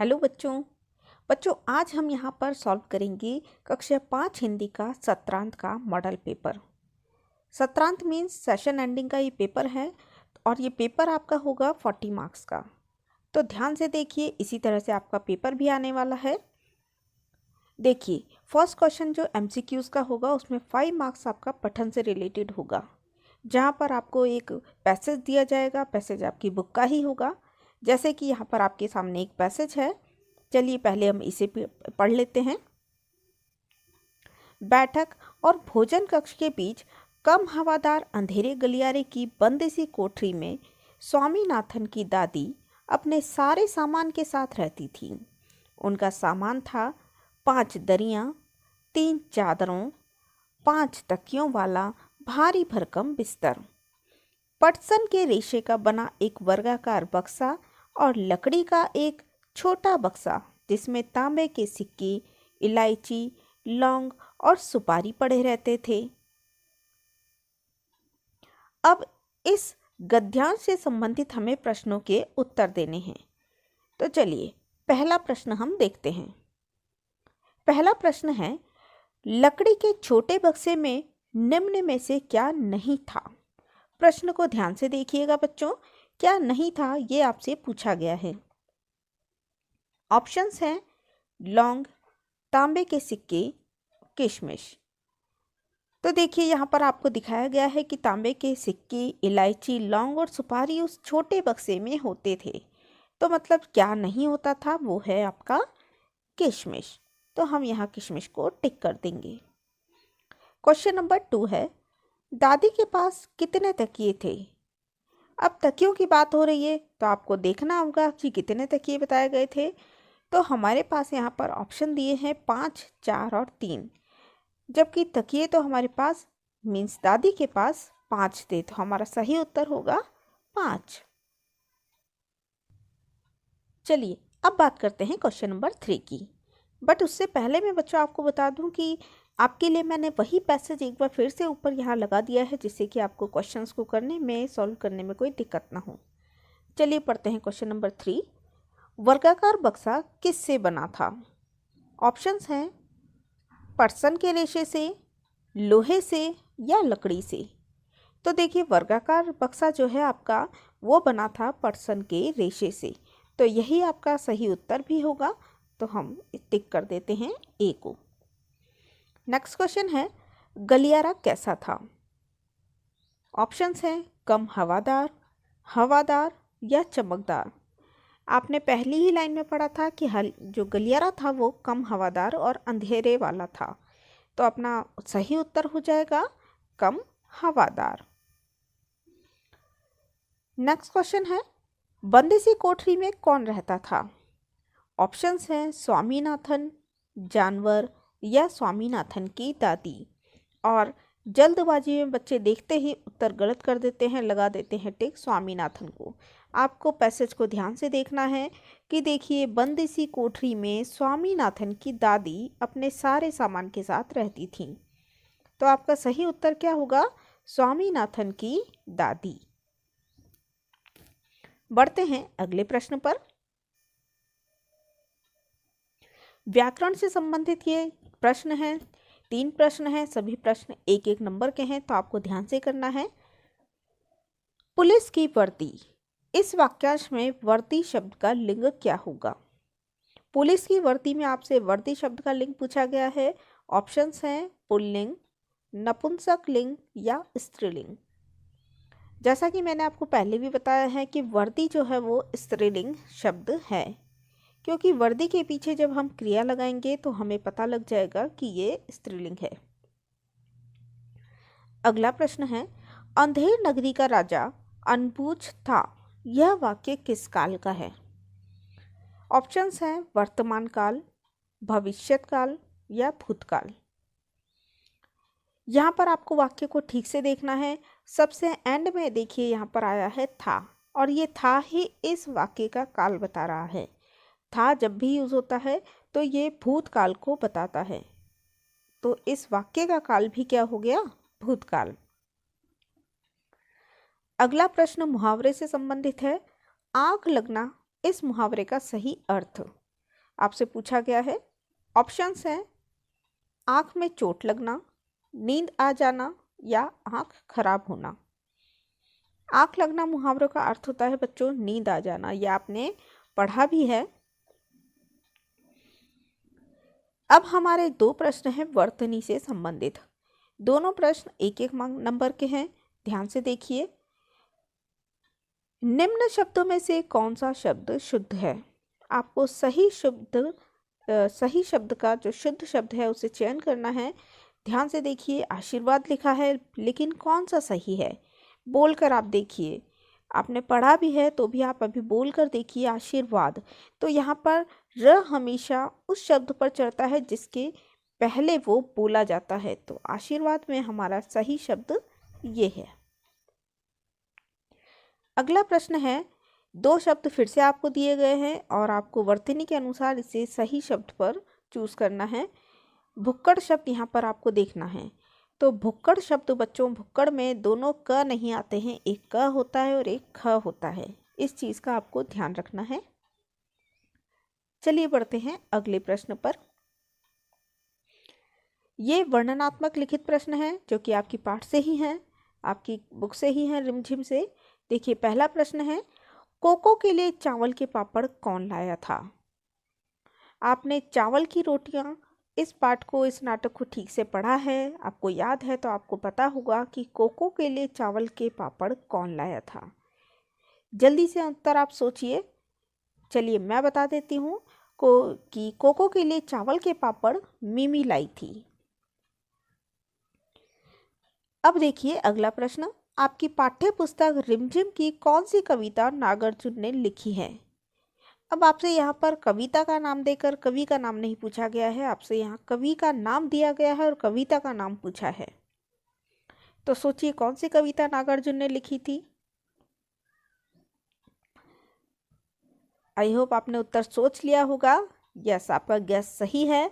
Hello बच्चों। बच्चों आज हम यहाँ पर सॉल्व करेंगे कक्षा 5 हिंदी का सत्रांत का मॉडल पेपर। सत्रांत मीन्स सेशन एंडिंग का ये पेपर है और ये पेपर आपका होगा 40 मार्क्स का। तो ध्यान से देखिए, इसी तरह से आपका पेपर भी आने वाला है। देखिए फर्स्ट क्वेश्चन जो MCQs का होगा उसमें 5 मार्क्स आपका पठन से रिलेटेड होगा, जहाँ पर आपको एक पैसेज दिया जाएगा। पैसेज आपकी बुक का ही होगा। जैसे कि यहाँ पर आपके सामने एक पैसेज है, चलिए पहले हम इसे पढ़ लेते हैं। बैठक और भोजन कक्ष के बीच कम हवादार अंधेरे गलियारे की बंद सी कोठरी में स्वामीनाथन की दादी अपने सारे सामान के साथ रहती थी। उनका सामान था 5 दरियां, 3 चादरों, 5 तकियों वाला भारी भरकम बिस्तर, पटसन के रेशे का बना एक वर्गाकार बक्सा और लकड़ी का एक छोटा बक्सा जिसमें तांबे के सिक्के, इलायची, लौंग और सुपारी पड़े रहते थे। अब इस गद्यांश से संबंधित हमें प्रश्नों के उत्तर देने हैं। तो चलिए पहला प्रश्न हम देखते हैं। पहला प्रश्न है, लकड़ी के छोटे बक्से में निम्न में से क्या नहीं था? प्रश्न को ध्यान से देखिएगा बच्चों, क्या नहीं था ये आपसे पूछा गया है। ऑप्शंस हैं लौंग, तांबे के सिक्के, किशमिश। तो देखिए यहाँ पर आपको दिखाया गया है कि तांबे के सिक्के, इलायची, लौंग और सुपारी उस छोटे बक्से में होते थे। तो मतलब क्या नहीं होता था, वो है आपका किशमिश। तो हम यहाँ किशमिश को टिक कर देंगे। क्वेश्चन नंबर 2 है, दादी के पास कितने तकिए थे? अब तकियों की बात हो रही है तो आपको देखना होगा कि कितने तकिए बताए गए थे। तो हमारे पास यहाँ पर ऑप्शन दिए हैं 5, 4 और 3, जबकि तकिए तो हमारे पास मीन्स दादी के पास 5 थे। तो हमारा सही उत्तर होगा 5। चलिए अब बात करते हैं क्वेश्चन नंबर 3 की। बट उससे पहले मैं बच्चों आपको बता दूं कि आपके लिए मैंने वही पैसेज एक बार फिर से ऊपर यहाँ लगा दिया है, जिससे कि आपको क्वेश्चंस को करने में, सॉल्व करने में कोई दिक्कत ना हो। चलिए पढ़ते हैं क्वेश्चन नंबर 3। वर्गाकार बक्सा किससे बना था? ऑप्शंस हैं पटसन के रेशे से, लोहे से या लकड़ी से। तो देखिए वर्गाकार बक्सा जो है आपका वो बना था पटसन के रेशे से। तो यही आपका सही उत्तर भी होगा। तो हम टिक कर देते हैं ए को। नेक्स्ट क्वेश्चन है, गलियारा कैसा था? ऑप्शंस हैं कम हवादार, हवादार या चमकदार। आपने पहली ही लाइन में पढ़ा था कि जो गलियारा था वो कम हवादार और अंधेरे वाला था। तो अपना सही उत्तर हो जाएगा कम हवादार। नेक्स्ट क्वेश्चन है, बंदी सी कोठरी में कौन रहता था? ऑप्शंस हैं स्वामीनाथन, जानवर या स्वामीनाथन की दादी। और जल्दबाजी में बच्चे देखते ही उत्तर गलत कर देते हैं, लगा देते हैं टिक स्वामीनाथन को। आपको पैसेज को ध्यान से देखना है कि देखिए बंद सी कोठरी में स्वामीनाथन की दादी अपने सारे सामान के साथ रहती थी। तो आपका सही उत्तर क्या होगा? स्वामीनाथन की दादी। बढ़ते हैं अगले प्रश्न पर। व्याकरण से संबंधित ये प्रश्न है। 3 प्रश्न हैं, सभी प्रश्न 1-1 नंबर के हैं। तो आपको ध्यान से करना है। पुलिस की वर्दी, इस वाक्यांश में वर्दी शब्द का लिंग क्या होगा? पुलिस की वर्दी में आपसे वर्दी शब्द का लिंग पूछा गया है। ऑप्शंस हैं पुल्लिंग, नपुंसक लिंग या स्त्रीलिंग। जैसा कि मैंने आपको पहले भी बताया है कि वर्दी जो है वो स्त्रीलिंग शब्द है, क्योंकि वर्दी के पीछे जब हम क्रिया लगाएंगे तो हमें पता लग जाएगा कि ये स्त्रीलिंग है। अगला प्रश्न है, अंधेर नगरी का राजा अनबूझ था, यह वाक्य किस काल का है? ऑप्शंस हैं वर्तमान काल, भविष्यत काल या भूतकाल। यहाँ पर आपको वाक्य को ठीक से देखना है। सबसे एंड में देखिए यहाँ पर आया है था, और ये था ही इस वाक्य का काल बता रहा है। था जब भी यूज होता है तो ये भूतकाल को बताता है। तो इस वाक्य का काल भी क्या हो गया? भूतकाल। अगला प्रश्न मुहावरे से संबंधित है। आग लगना, इस मुहावरे का सही अर्थ। आपसे पूछा गया है। ऑप्शंस हैं आँख में चोट लगना, नींद आ जाना या आँख खराब होना। आँख लगना मुहावरों का अर्थ होता है बच्चों नींद आ जाना, यह आपने पढ़ा भी है। अब हमारे दो प्रश्न हैं वर्तनी से संबंधित। दोनों प्रश्न एक एक नंबर के हैं, ध्यान से देखिए। निम्न शब्दों में से कौन सा शब्द शुद्ध है? आपको सही शब्द का जो शुद्ध शब्द है उसे चयन करना है। ध्यान से देखिए, आशीर्वाद लिखा है, लेकिन कौन सा सही है बोलकर आप देखिए। आपने पढ़ा भी है तो भी आप अभी बोलकर देखिए आशीर्वाद। तो यहाँ पर र हमेशा उस शब्द पर चढ़ता है जिसके पहले वो बोला जाता है, तो आशीर्वाद में हमारा सही शब्द ये है। अगला प्रश्न है, दो शब्द फिर से आपको दिए गए हैं और आपको वर्तनी के अनुसार इसे सही शब्द पर चूज करना है। भुक्कड़ शब्द यहाँ पर आपको देखना है। तो भुक्कड़ शब्द बच्चों, भुक्कड़ में दोनों क नहीं आते हैं, एक क होता है और एक ख होता है। इस चीज का आपको ध्यान रखना है। चलिए बढ़ते हैं अगले प्रश्न पर। ये वर्णनात्मक लिखित प्रश्न है जो कि आपकी पाठ से ही है, आपकी बुक से ही है, रिमझिम से। देखिए पहला प्रश्न है, कोको के लिए चावल के पापड़ कौन लाया था? आपने चावल की रोटियां इस पाठ को, इस नाटक को ठीक से पढ़ा है, आपको याद है, तो आपको पता होगा कि कोको के लिए चावल के पापड़ कौन लाया था। जल्दी से उत्तर आप सोचिए। चलिए मैं बता देती हूँ कि कोको के लिए चावल के पापड़ मिमी लाई थी। अब देखिए अगला प्रश्न, आपकी पाठ्य पुस्तक रिमझिम की कौन सी कविता नागार्जुन ने लिखी है? अब आपसे यहाँ पर कविता का नाम देकर कवि का नाम नहीं पूछा गया है, आपसे यहाँ कवि का नाम दिया गया है और कविता का नाम पूछा है। तो सोचिए कौन सी कविता नागार्जुन ने लिखी थी। आई होप आपने उत्तर सोच लिया होगा। यस, आपका गैस सही है।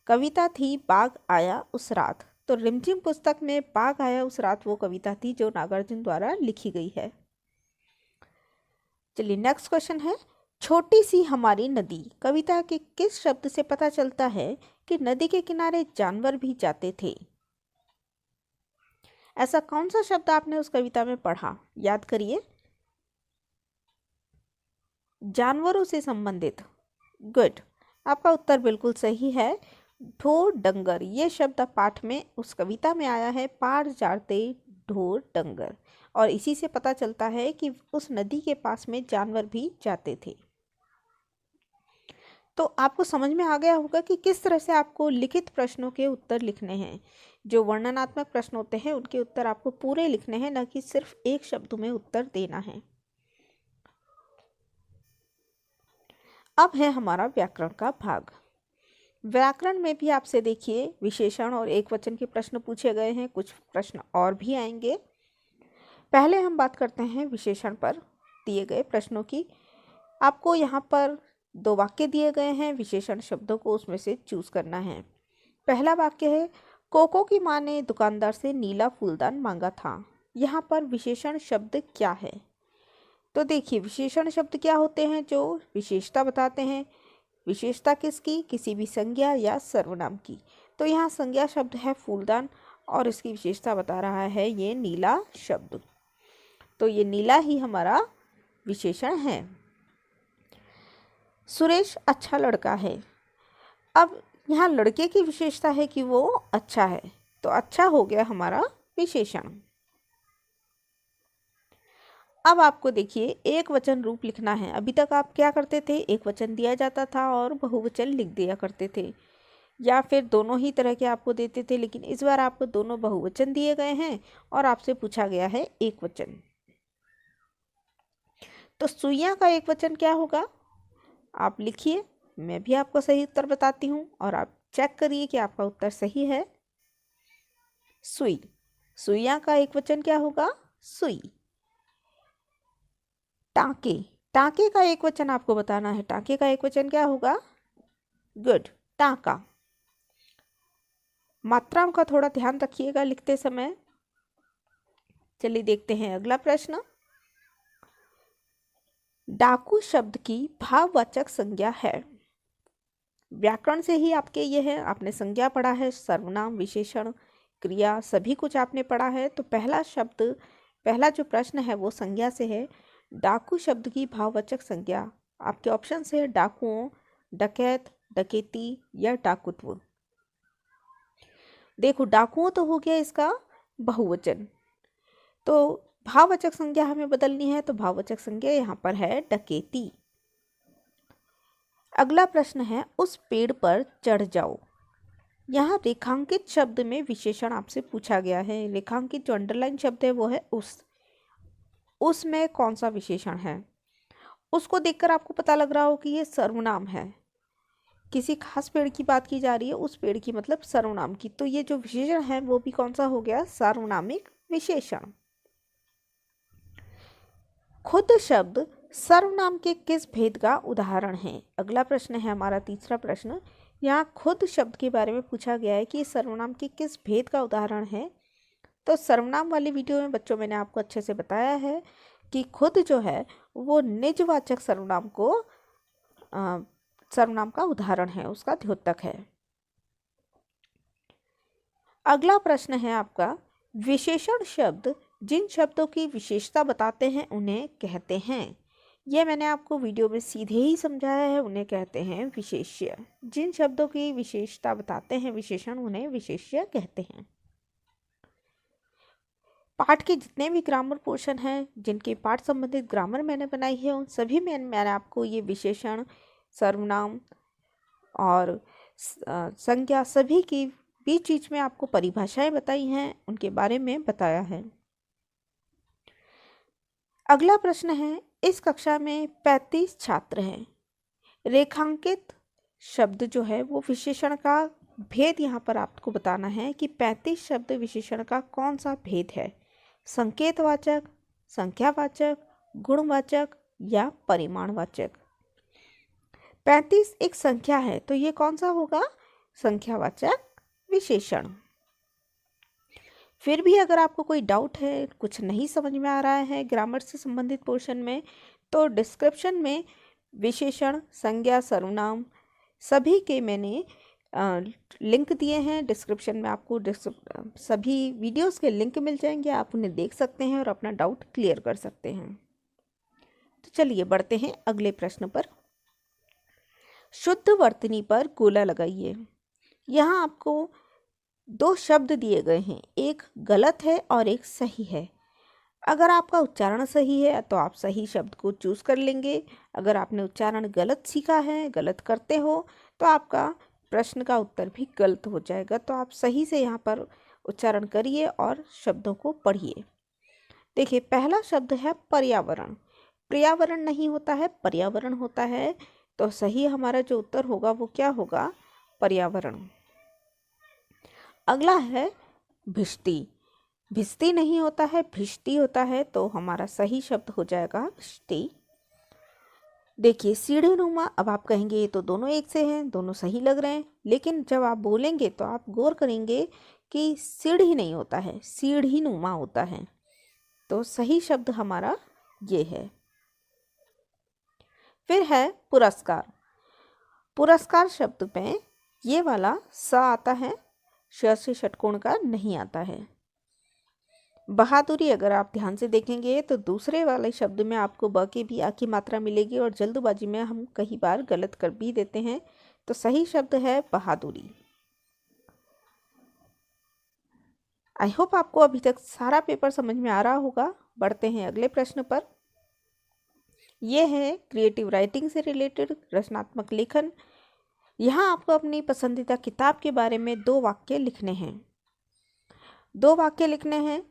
कविता थी बाघ आया उस रात। तो रिमझिम पुस्तक में बाघ आया उस रात वो कविता थी जो नागार्जुन द्वारा लिखी गई है। चलिए नेक्स्ट क्वेश्चन है, छोटी सी हमारी नदी कविता के किस शब्द से पता चलता है कि नदी के किनारे जानवर भी जाते थे? ऐसा कौन सा शब्द आपने उस कविता में पढ़ा, याद करिए। जानवरों से संबंधित। गुड, आपका उत्तर बिल्कुल सही है। ढोर डंगर ये शब्द पाठ में उस कविता में आया है, पार जाते ढोर डंगर, और इसी से पता चलता है कि उस नदी के पास में जानवर भी जाते थे। तो आपको समझ में आ गया होगा कि किस तरह से आपको लिखित प्रश्नों के उत्तर लिखने हैं। जो वर्णनात्मक प्रश्न होते हैं उनके उत्तर आपको पूरे लिखने हैं, न कि सिर्फ एक शब्द में उत्तर देना है। अब है हमारा व्याकरण का भाग। व्याकरण में भी आपसे देखिए विशेषण और एकवचन के प्रश्न पूछे गए हैं, कुछ प्रश्न और भी आएंगे। पहले हम बात करते हैं विशेषण पर दिए गए प्रश्नों की। आपको यहाँ पर दो वाक्य दिए गए हैं, विशेषण शब्दों को उसमें से चूज करना है। पहला वाक्य है, कोको की माँ ने दुकानदार से नीला फूलदान मांगा था। यहाँ पर विशेषण शब्द क्या है? तो देखिए विशेषण शब्द क्या होते हैं? जो विशेषता बताते हैं। विशेषता किसकी? किसी भी संज्ञा या सर्वनाम की। तो यहाँ संज्ञा शब्द है फूलदान और इसकी विशेषता बता रहा है ये नीला शब्द। तो ये नीला ही हमारा विशेषण है। सुरेश अच्छा लड़का है। अब यहाँ लड़के की विशेषता है कि वो अच्छा है, तो अच्छा हो गया हमारा विशेषण। अब आपको देखिए एक वचन रूप लिखना है। अभी तक आप क्या करते थे, एक वचन दिया जाता था और बहुवचन लिख दिया करते थे, या फिर दोनों ही तरह के आपको देते थे, लेकिन इस बार आपको दोनों बहुवचन दिए गए हैं और आपसे पूछा गया है एक वचन। तो सुइयां का एक वचन क्या होगा? आप लिखिए, मैं भी आपको सही उत्तर बताती हूँ और आप चेक करिए कि आपका उत्तर सही है। सुई, सुइयां का एक वचन क्या होगा? सुई। टाँके, टाँके का एक वचन आपको बताना है। टाँके का एक वचन क्या होगा? गुड, टाँका। मात्राओं का थोड़ा ध्यान रखिएगा लिखते समय। चलिए देखते हैं अगला प्रश्न। डाकू शब्द की भाववाचक संज्ञा है। व्याकरण से ही आपके ये है, आपने संज्ञा पढ़ा है, सर्वनाम, विशेषण, क्रिया सभी कुछ आपने पढ़ा है। तो पहला जो प्रश्न है वो संज्ञा से है। डाकू शब्द की भाववाचक संज्ञा, आपके ऑप्शन से है डाकुओं, डकैत, डकैती या डाकुत्व। देखो डाकुओं तो हो गया इसका बहुवचन, तो भाववाचक संज्ञा हमें बदलनी है, तो भाववाचक संज्ञा यहाँ पर है डकैती। अगला प्रश्न है उस पेड़ पर चढ़ जाओ। यहाँ रेखांकित शब्द में विशेषण आपसे पूछा गया है। रेखांकित जो अंडरलाइन शब्द है वो है उस में कौन सा विशेषण है? उसको देखकर आपको पता लग रहा हो कि ये सर्वनाम है, किसी खास पेड़ की बात की जा रही है, उस पेड़ की मतलब सर्वनाम की। तो ये जो विशेषण है वो भी कौन सा हो गया? सार्वनामिक विशेषण। खुद शब्द सर्वनाम के किस भेद का उदाहरण है? अगला प्रश्न है हमारा तीसरा प्रश्न। यहाँ खुद शब्द के बारे में पूछा गया है कि सर्वनाम के किस भेद का उदाहरण है। तो सर्वनाम वाली वीडियो में बच्चों मैंने आपको अच्छे से बताया है कि खुद जो है वो निजवाचक सर्वनाम का उदाहरण है, उसका द्योतक है। अगला प्रश्न है आपका, विशेषण शब्द जिन शब्दों की विशेषता बताते हैं उन्हें कहते हैं। यह मैंने आपको वीडियो में सीधे ही समझाया है, उन्हें कहते हैं विशेष्य। जिन शब्दों की विशेषता बताते हैं विशेषण, उन्हें विशेष्य कहते हैं। पाठ के जितने भी ग्रामर पोर्शन हैं, जिनके पाठ संबंधित ग्रामर मैंने बनाई है, उन सभी में मैंने आपको ये विशेषण, सर्वनाम और संज्ञा सभी की बीच बीच में आपको परिभाषाएं बताई हैं, उनके बारे में बताया है। अगला प्रश्न है, इस कक्षा में 35 छात्र हैं। रेखांकित शब्द जो है वो विशेषण का भेद यहाँ पर आपको बताना है कि 35 शब्द विशेषण का कौन सा भेद है? संकेतवाचक, संख्यावाचक, गुणवाचक या परिमाणवाचक। 35 एक संख्या है, तो ये कौन सा होगा? संख्यावाचक विशेषण। फिर भी अगर आपको कोई डाउट है, कुछ नहीं समझ में आ रहा है ग्रामर से संबंधित पोर्शन में, तो डिस्क्रिप्शन में विशेषण, संज्ञा, सर्वनाम सभी के मैंने लिंक दिए हैं। डिस्क्रिप्शन में आपको सभी वीडियोस के लिंक मिल जाएंगे, आप उन्हें देख सकते हैं और अपना डाउट क्लियर कर सकते हैं। तो चलिए बढ़ते हैं अगले प्रश्न पर। शुद्ध वर्तनी पर गोला लगाइए। यहाँ आपको 2 शब्द दिए गए हैं, एक गलत है और एक सही है। अगर आपका उच्चारण सही है तो आप सही शब्द को चूज कर लेंगे। अगर आपने उच्चारण गलत सीखा है, गलत करते हो, तो आपका प्रश्न का उत्तर भी गलत हो जाएगा। तो आप सही से यहाँ पर उच्चारण करिए और शब्दों को पढ़िए। देखिए पहला शब्द है पर्यावरण। पर्यावरण नहीं होता है, पर्यावरण होता है। तो सही हमारा जो उत्तर होगा वो क्या होगा? पर्यावरण। अगला है भिष्टि। भिष्टि नहीं होता है, भिष्टि होता है। तो हमारा सही शब्द हो जाएगा भिष्टि। देखिए सीढ़ी नुमा, अब आप कहेंगे ये तो दोनों एक से हैं, दोनों सही लग रहे हैं, लेकिन जब आप बोलेंगे तो आप गौर करेंगे कि सीढ़ी नहीं होता है, सीढ़ी नुमा होता है। तो सही शब्द हमारा ये है। फिर है पुरस्कार। पुरस्कार शब्द में ये वाला स आता है, श से षटकोण का नहीं आता है। बहादुरी, अगर आप ध्यान से देखेंगे तो दूसरे वाले शब्द में आपको ब की भी आ की मात्रा मिलेगी और जल्दबाजी में हम कई बार गलत कर भी देते हैं। तो सही शब्द है बहादुरी। आई होप आपको अभी तक सारा पेपर समझ में आ रहा होगा। बढ़ते हैं अगले प्रश्न पर। यह है क्रिएटिव राइटिंग से रिलेटेड रचनात्मक लेखन। यहाँ आपको अपनी पसंदीदा किताब के बारे में 2 वाक्य लिखने हैं। 2 वाक्य लिखने हैं।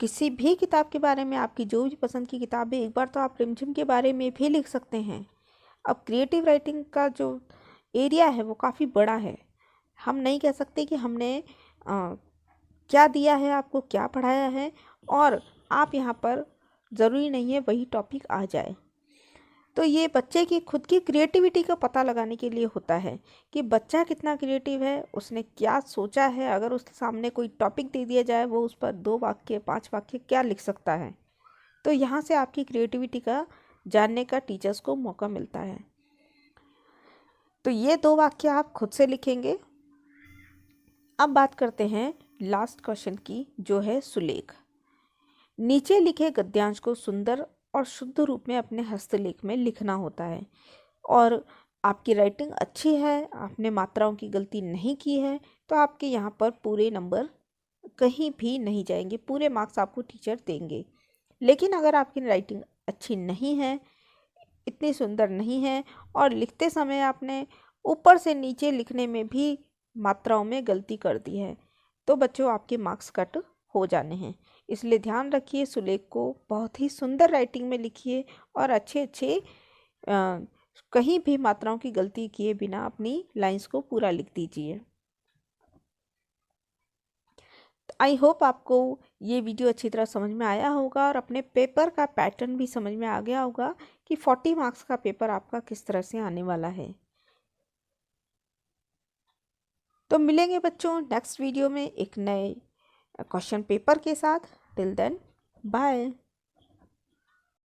किसी भी किताब के बारे में, आपकी जो भी पसंद की किताब है, एक बार तो आप रिमझिम के बारे में भी लिख सकते हैं। अब क्रिएटिव राइटिंग का जो एरिया है वो काफ़ी बड़ा है। हम नहीं कह सकते कि हमने क्या दिया है आपको, क्या पढ़ाया है, और आप यहाँ पर ज़रूरी नहीं है वही टॉपिक आ जाए। तो ये बच्चे की खुद की क्रिएटिविटी का पता लगाने के लिए होता है कि बच्चा कितना क्रिएटिव है, उसने क्या सोचा है। अगर उसके सामने कोई टॉपिक दे दिया जाए, वो उस पर 2 वाक्य 5 वाक्य क्या लिख सकता है। तो यहाँ से आपकी क्रिएटिविटी का जानने का टीचर्स को मौका मिलता है। तो ये 2 वाक्य आप खुद से लिखेंगे। अब बात करते हैं लास्ट क्वेश्चन की, जो है सुलेख। नीचे लिखे गद्यांश को सुंदर और शुद्ध रूप में अपने हस्तलेख में लिखना होता है। और आपकी राइटिंग अच्छी है, आपने मात्राओं की गलती नहीं की है, तो आपके यहाँ पर पूरे नंबर कहीं भी नहीं जाएंगे, पूरे मार्क्स आपको टीचर देंगे। लेकिन अगर आपकी राइटिंग अच्छी नहीं है, इतनी सुंदर नहीं है, और लिखते समय आपने ऊपर से नीचे लिखने में भी मात्राओं में गलती कर दी है, तो बच्चों आपके मार्क्स कट हो जाने हैं। इसलिए ध्यान रखिए, सुलेख को बहुत ही सुंदर राइटिंग में लिखिए और अच्छे अच्छे कहीं भी मात्राओं की गलती किए बिना अपनी लाइंस को पूरा लिख दीजिए। आई होप आपको ये वीडियो अच्छी तरह समझ में आया होगा और अपने पेपर का पैटर्न भी समझ में आ गया होगा कि 40 मार्क्स का पेपर आपका किस तरह से आने वाला है। तो मिलेंगे बच्चों नेक्स्ट वीडियो में एक नए क्वेश्चन पेपर के साथ। Till then bye.